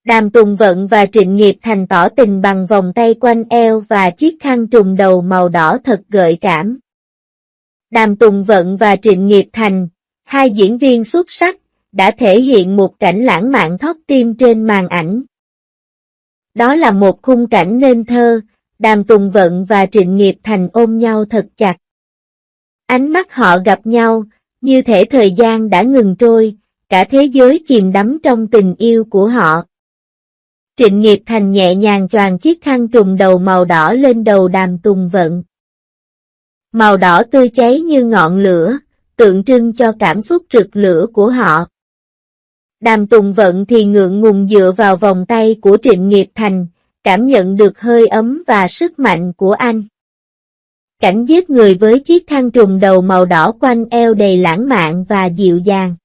Đàm Tùng Vận và Trịnh Nghiệp Thành tỏ tình bằng vòng tay quanh eo và chiếc khăn trùm đầu màu đỏ thật gợi cảm. Đàm Tùng Vận và Trịnh Nghiệp Thành, hai diễn viên xuất sắc, đã thể hiện một cảnh lãng mạn thót tim trên màn ảnh. Đó là một khung cảnh nên thơ, Đàm Tùng Vận và Trịnh Nghiệp Thành ôm nhau thật chặt. Ánh mắt họ gặp nhau, như thể thời gian đã ngừng trôi, cả thế giới chìm đắm trong tình yêu của họ. Trịnh Nghiệp Thành nhẹ nhàng choàng chiếc khăn trùm đầu màu đỏ lên đầu Đàm Tùng Vận. Màu đỏ tươi cháy như ngọn lửa, tượng trưng cho cảm xúc rực lửa của họ. Đàm Tùng Vận thì ngượng ngùng dựa vào vòng tay của Trịnh Nghiệp Thành, cảm nhận được hơi ấm và sức mạnh của anh. Cảnh giết người với chiếc khăn trùm đầu màu đỏ quanh eo đầy lãng mạn và dịu dàng.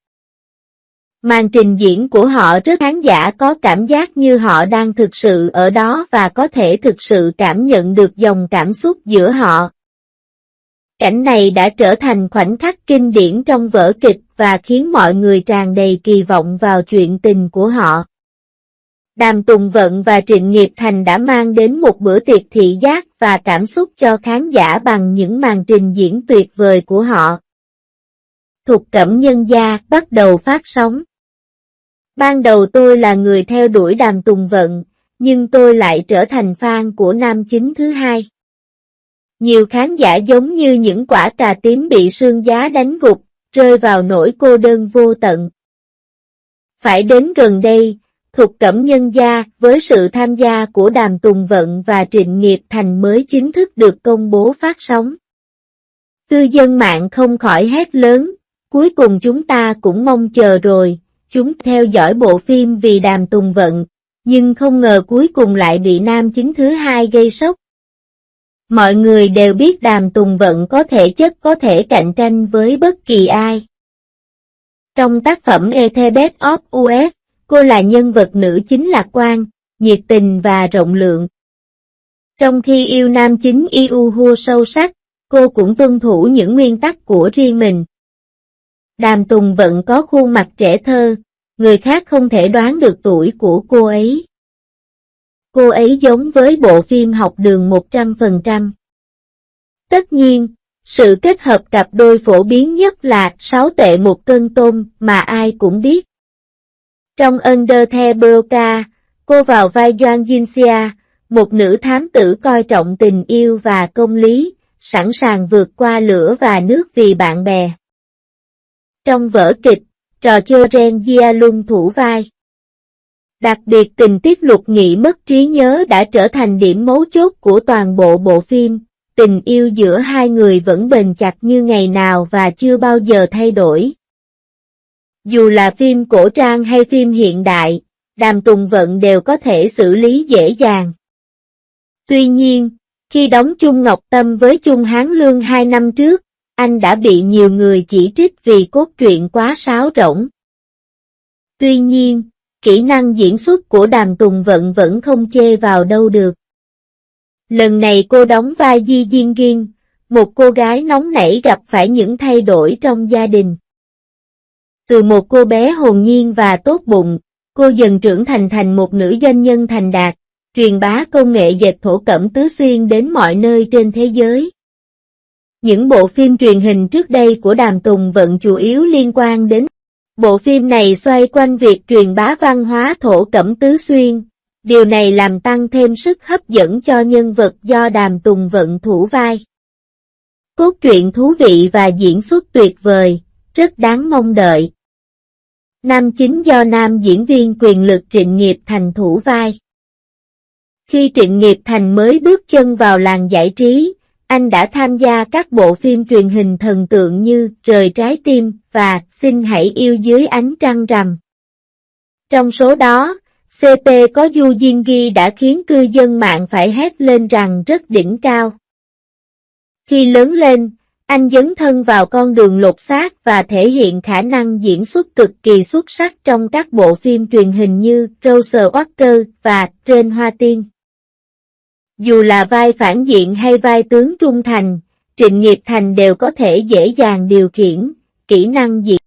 Màn trình diễn của họ rất khán giả có cảm giác như họ đang thực sự ở đó và có thể thực sự cảm nhận được dòng cảm xúc giữa họ. Cảnh này đã trở thành khoảnh khắc kinh điển trong vở kịch và khiến mọi người tràn đầy kỳ vọng vào chuyện tình của họ. Đàm Tùng Vận và Trịnh Nghiệp Thành đã mang đến một bữa tiệc thị giác và cảm xúc cho khán giả bằng những màn trình diễn tuyệt vời của họ. Thục Cẩm Nhân Gia bắt đầu phát sóng. Ban đầu tôi là người theo đuổi Đàm Tùng Vận, nhưng tôi lại trở thành fan của nam chính thứ hai. Nhiều khán giả giống như những quả cà tím bị sương giá đánh gục, rơi vào nỗi cô đơn vô tận. Phải đến gần đây, Thục Cẩm Nhân Gia với sự tham gia của Đàm Tùng Vận và Trịnh Nghiệp Thành mới chính thức được công bố phát sóng. Cư dân mạng không khỏi hét lớn, cuối cùng chúng ta cũng mong chờ rồi, chúng theo dõi bộ phim vì Đàm Tùng Vận, nhưng không ngờ cuối cùng lại bị nam chính thứ hai gây sốc. Mọi người đều biết Đàm Tùng Vận có thể chất có thể cạnh tranh với bất kỳ ai. Trong tác phẩm A Best of Us, cô là nhân vật nữ chính lạc quan, nhiệt tình và rộng lượng. Trong khi yêu nam chính Yoo Woo sâu sắc, cô cũng tuân thủ những nguyên tắc của riêng mình. Đàm Tùng Vận có khuôn mặt trẻ thơ, người khác không thể đoán được tuổi của cô ấy. Cô ấy giống với bộ phim Học đường 100%. Tất nhiên, sự kết hợp cặp đôi phổ biến nhất là 6 tệ một cân tôm mà ai cũng biết. Trong Under the Broca, cô vào vai Yoon Jin-sia, một nữ thám tử coi trọng tình yêu và công lý, sẵn sàng vượt qua lửa và nước vì bạn bè. Trong vở kịch, trò chơi Ren Gia-lung thủ vai. Đặc biệt tình tiết Lục Nghị mất trí nhớ đã trở thành điểm mấu chốt của toàn bộ bộ phim, tình yêu giữa hai người vẫn bền chặt như ngày nào và chưa bao giờ thay đổi. Dù là phim cổ trang hay phim hiện đại, Đàm Tùng Vận đều có thể xử lý dễ dàng. Tuy nhiên, khi đóng chung Ngọc Tâm với Chung Hán Lương 2 năm trước, anh đã bị nhiều người chỉ trích vì cốt truyện quá sáo rỗng. Tuy nhiên, kỹ năng diễn xuất của Đàm Tùng Vận vẫn không chê vào đâu được. Lần này cô đóng vai Ji Jin Gin, một cô gái nóng nảy gặp phải những thay đổi trong gia đình. Từ một cô bé hồn nhiên và tốt bụng, cô dần trưởng thành một nữ doanh nhân thành đạt, truyền bá công nghệ dệt thổ cẩm tứ xuyên đến mọi nơi trên thế giới. Những bộ phim truyền hình trước đây của Đàm Tùng Vận chủ yếu liên quan đến. Bộ phim này xoay quanh việc truyền bá văn hóa thổ cẩm tứ xuyên, điều này làm tăng thêm sức hấp dẫn cho nhân vật do Đàm Tùng Vận thủ vai. Cốt truyện thú vị và diễn xuất tuyệt vời, rất đáng mong đợi. Nam chính do nam diễn viên quyền lực Trịnh Nghiệp Thành thủ vai. Khi Trịnh Nghiệp Thành mới bước chân vào làng giải trí, anh đã tham gia các bộ phim truyền hình thần tượng như Rời Trái Tim và Xin Hãy Yêu Dưới Ánh Trăng Rằm. Trong số đó, CP có Yu Jin Gi đã khiến cư dân mạng phải hét lên rằng rất đỉnh cao. Khi lớn lên, anh dấn thân vào con đường lột xác và thể hiện khả năng diễn xuất cực kỳ xuất sắc trong các bộ phim truyền hình như Rose Walker và Trên Hoa Tiên. Dù là vai phản diện hay vai tướng trung thành, Trịnh Nghiệp Thành đều có thể dễ dàng điều khiển, kỹ năng diễn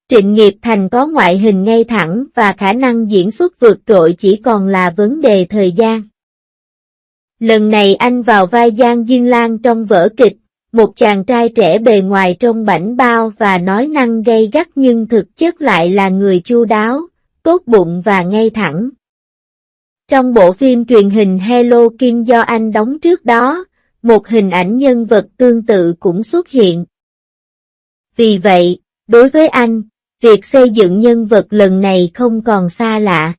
Trịnh Nghiệp Thành có ngoại hình ngay thẳng và khả năng diễn xuất vượt trội chỉ còn là vấn đề thời gian. Lần này anh vào vai Giang Diên Lan trong vở kịch, một chàng trai trẻ bề ngoài trông bảnh bao và nói năng gay gắt nhưng thực chất lại là người chu đáo, tốt bụng và ngay thẳng. Trong bộ phim truyền hình Hello Kim do anh đóng trước đó, một hình ảnh nhân vật tương tự cũng xuất hiện. Vì vậy, đối với anh, việc xây dựng nhân vật lần này không còn xa lạ.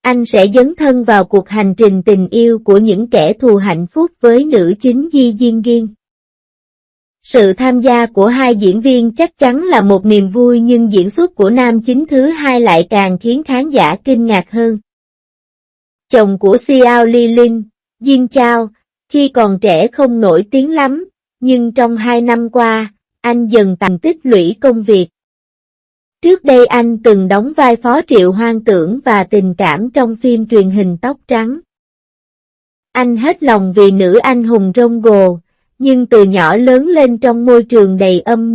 Anh sẽ dấn thân vào cuộc hành trình tình yêu của những kẻ thù hạnh phúc với nữ chính Ji Jin Gin. Sự tham gia của hai diễn viên chắc chắn là một niềm vui nhưng diễn xuất của nam chính thứ hai lại càng khiến khán giả kinh ngạc hơn. Chồng của Xiao Li Linh, Jin Chao, khi còn trẻ không nổi tiếng lắm, nhưng trong 2 năm qua, anh dần thành tích lũy công việc. Trước đây anh từng đóng vai Phó Triệu Hoang Tưởng và tình cảm trong phim truyền hình Tóc Trắng. Anh hết lòng vì nữ anh hùng Rongo, nhưng từ nhỏ lớn lên trong môi trường đầy âm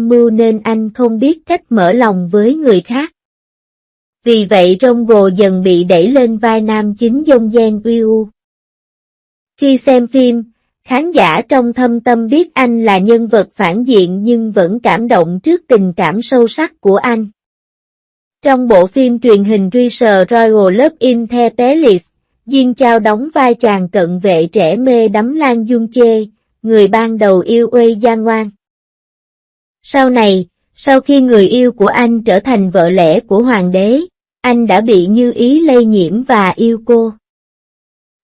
mưu nên anh không biết cách mở lòng với người khác. Vì vậy Rongo dần bị đẩy lên vai nam chính Dong Gen Ryu. Khi xem phim, khán giả trong thâm tâm biết anh là nhân vật phản diện nhưng vẫn cảm động trước tình cảm sâu sắc của anh. Trong bộ phim truyền hình Reacher Royal Love in the Palace, Jin Chao đóng vai chàng cận vệ trẻ mê đắm Lan Jung Chê, người ban đầu yêu Uy Giang Ngoan. Sau này, sau khi người yêu của anh trở thành vợ lẽ của hoàng đế, anh đã bị Như Ý lây nhiễm và yêu cô.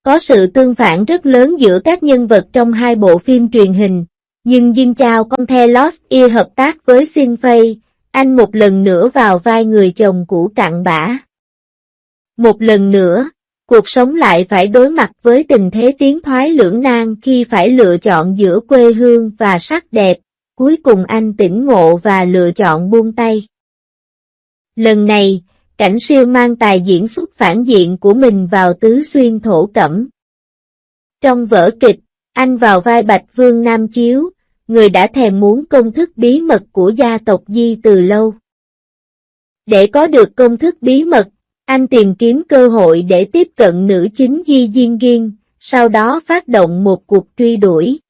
Có sự tương phản rất lớn giữa các nhân vật trong hai bộ phim truyền hình, nhưng Jin Chao không The Lost Ear hợp tác với Shin Fei, anh một lần nữa vào vai người chồng cũ cặn bã. Một lần nữa, cuộc sống lại phải đối mặt với tình thế tiến thoái lưỡng nan khi phải lựa chọn giữa quê hương và sắc đẹp, cuối cùng anh tỉnh ngộ và lựa chọn buông tay. Lần này, Cảnh Siêu mang tài diễn xuất phản diện của mình vào Tứ Xuyên Thổ Cẩm. Trong vở kịch, anh vào vai Bạch Vương Nam Chiếu, người đã thèm muốn công thức bí mật của gia tộc Di từ lâu. Để có được công thức bí mật, anh tìm kiếm cơ hội để tiếp cận nữ chính Ji Jin Gin, sau đó phát động một cuộc truy đuổi.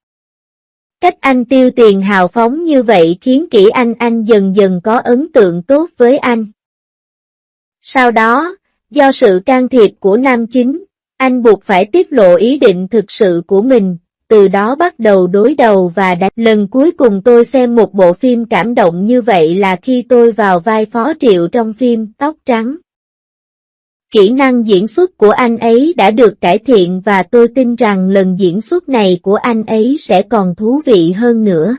Cách anh tiêu tiền hào phóng như vậy khiến Kỷ Anh dần dần có ấn tượng tốt với anh. Sau đó, do sự can thiệp của nam chính, anh buộc phải tiết lộ ý định thực sự của mình, từ đó bắt đầu đối đầu và đánh. Lần cuối cùng tôi xem một bộ phim cảm động như vậy là khi tôi vào vai Phó Triệu trong phim Tóc Trắng. Kỹ năng diễn xuất của anh ấy đã được cải thiện và tôi tin rằng lần diễn xuất này của anh ấy sẽ còn thú vị hơn nữa.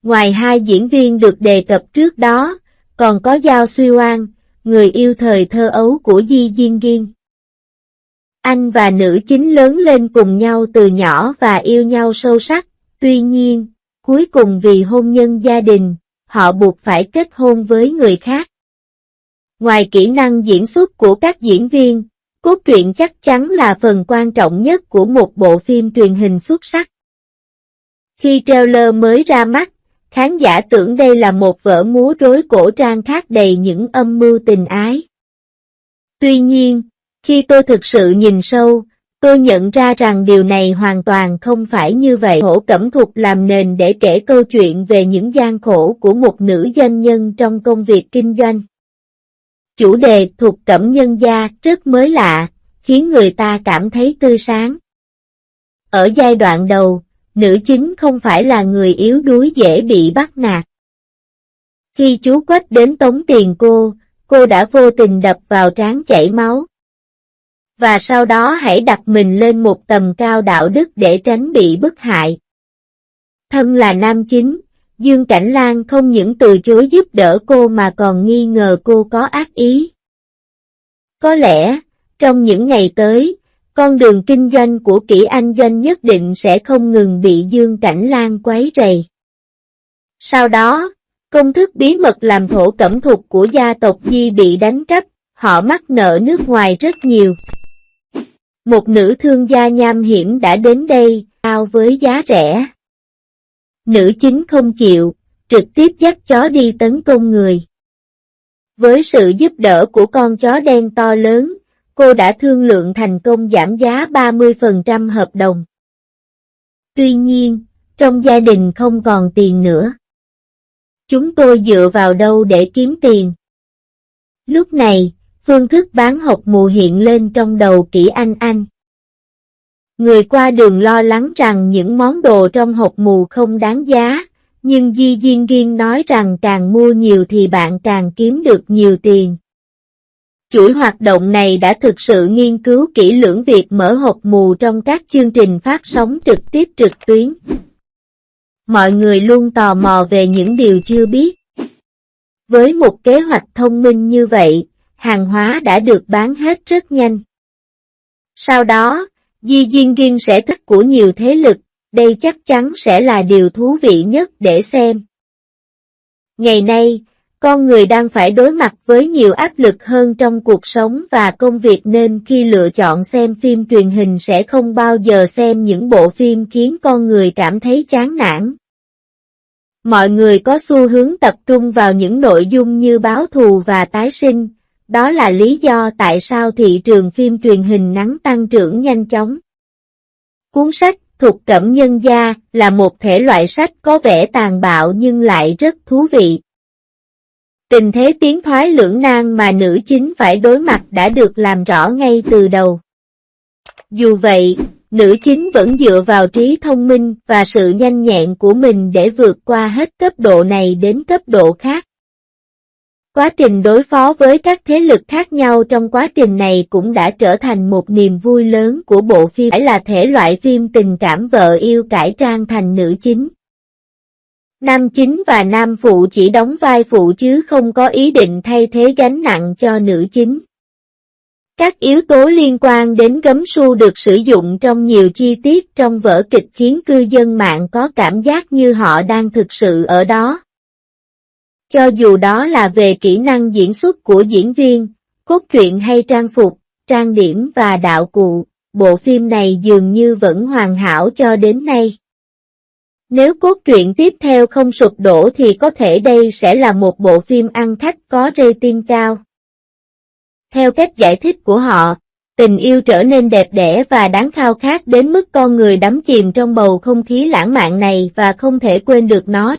Ngoài hai diễn viên được đề cập trước đó, còn có Giao Suy Oan, người yêu thời thơ ấu của Ji Jin Gin. Anh và nữ chính lớn lên cùng nhau từ nhỏ và yêu nhau sâu sắc, tuy nhiên, cuối cùng vì hôn nhân gia đình, họ buộc phải kết hôn với người khác. Ngoài kỹ năng diễn xuất của các diễn viên, cốt truyện chắc chắn là phần quan trọng nhất của một bộ phim truyền hình xuất sắc. Khi trailer mới ra mắt, khán giả tưởng đây là một vở múa rối cổ trang khác đầy những âm mưu tình ái. Tuy nhiên, khi tôi thực sự nhìn sâu, tôi nhận ra rằng điều này hoàn toàn không phải như vậy. Thổ Cẩm Thục làm nền để kể câu chuyện về những gian khổ của một nữ doanh nhân trong công việc kinh doanh. Chủ đề Thục Cẩm nhân gia rất mới lạ, khiến người ta cảm thấy tươi sáng. Ở giai đoạn đầu, nữ chính không phải là người yếu đuối dễ bị bắt nạt. Khi chú Quách đến tống tiền cô đã vô tình đập vào trán chảy máu. Và sau đó hãy đặt mình lên một tầm cao đạo đức để tránh bị bức hại. Thân là nam chính, Dương Cảnh Lan không những từ chối giúp đỡ cô mà còn nghi ngờ cô có ác ý. Có lẽ, trong những ngày tới, con đường kinh doanh của Kỷ Anh Doanh nhất định sẽ không ngừng bị Dương Cảnh Lan quấy rầy. Sau đó, công thức bí mật làm Thổ Cẩm Thục của gia tộc Di bị đánh cắp, họ mắc nợ nước ngoài rất nhiều. Một nữ thương gia nham hiểm đã đến đây, ao với giá rẻ. Nữ chính không chịu, trực tiếp dắt chó đi tấn công người. Với sự giúp đỡ của con chó đen to lớn, cô đã thương lượng thành công giảm giá 30% hợp đồng. Tuy nhiên, trong gia đình không còn tiền nữa. Chúng tôi dựa vào đâu để kiếm tiền? Lúc này, phương thức bán hộp mù hiện lên trong đầu Kỷ Anh Anh. Người qua đường lo lắng rằng những món đồ trong hộp mù không đáng giá, nhưng Di Diên Giên nói rằng càng mua nhiều thì bạn càng kiếm được nhiều tiền. Chuỗi hoạt động này đã thực sự nghiên cứu kỹ lưỡng việc mở hộp mù trong các chương trình phát sóng trực tiếp trực tuyến. Mọi người luôn tò mò về những điều chưa biết. Với một kế hoạch thông minh như vậy, hàng hóa đã được bán hết rất nhanh. Sau đó, Di Diên Giên sẽ thích của nhiều thế lực, đây chắc chắn sẽ là điều thú vị nhất để xem. Ngày nay, con người đang phải đối mặt với nhiều áp lực hơn trong cuộc sống và công việc nên khi lựa chọn xem phim truyền hình sẽ không bao giờ xem những bộ phim khiến con người cảm thấy chán nản. Mọi người có xu hướng tập trung vào những nội dung như báo thù và tái sinh, đó là lý do tại sao thị trường phim truyền hình ngắn tăng trưởng nhanh chóng. Cuốn sách Thục Cẩm Nhân Gia là một thể loại sách có vẻ tàn bạo nhưng lại rất thú vị. Tình thế tiến thoái lưỡng nan mà nữ chính phải đối mặt đã được làm rõ ngay từ đầu. Dù vậy, nữ chính vẫn dựa vào trí thông minh và sự nhanh nhẹn của mình để vượt qua hết cấp độ này đến cấp độ khác. Quá trình đối phó với các thế lực khác nhau trong quá trình này cũng đã trở thành một niềm vui lớn của bộ phim. Phải là thể loại phim tình cảm vợ yêu cải trang thành nữ chính. Nam chính và nam phụ chỉ đóng vai phụ chứ không có ý định thay thế gánh nặng cho nữ chính. Các yếu tố liên quan đến gấm su được sử dụng trong nhiều chi tiết trong vở kịch khiến cư dân mạng có cảm giác như họ đang thực sự ở đó. Cho dù đó là về kỹ năng diễn xuất của diễn viên, cốt truyện hay trang phục, trang điểm và đạo cụ, bộ phim này dường như vẫn hoàn hảo cho đến nay. Nếu cốt truyện tiếp theo không sụp đổ thì có thể đây sẽ là một bộ phim ăn khách có rating cao. Theo cách giải thích của họ, tình yêu trở nên đẹp đẽ và đáng khao khát đến mức con người đắm chìm trong bầu không khí lãng mạn này và không thể quên được nó.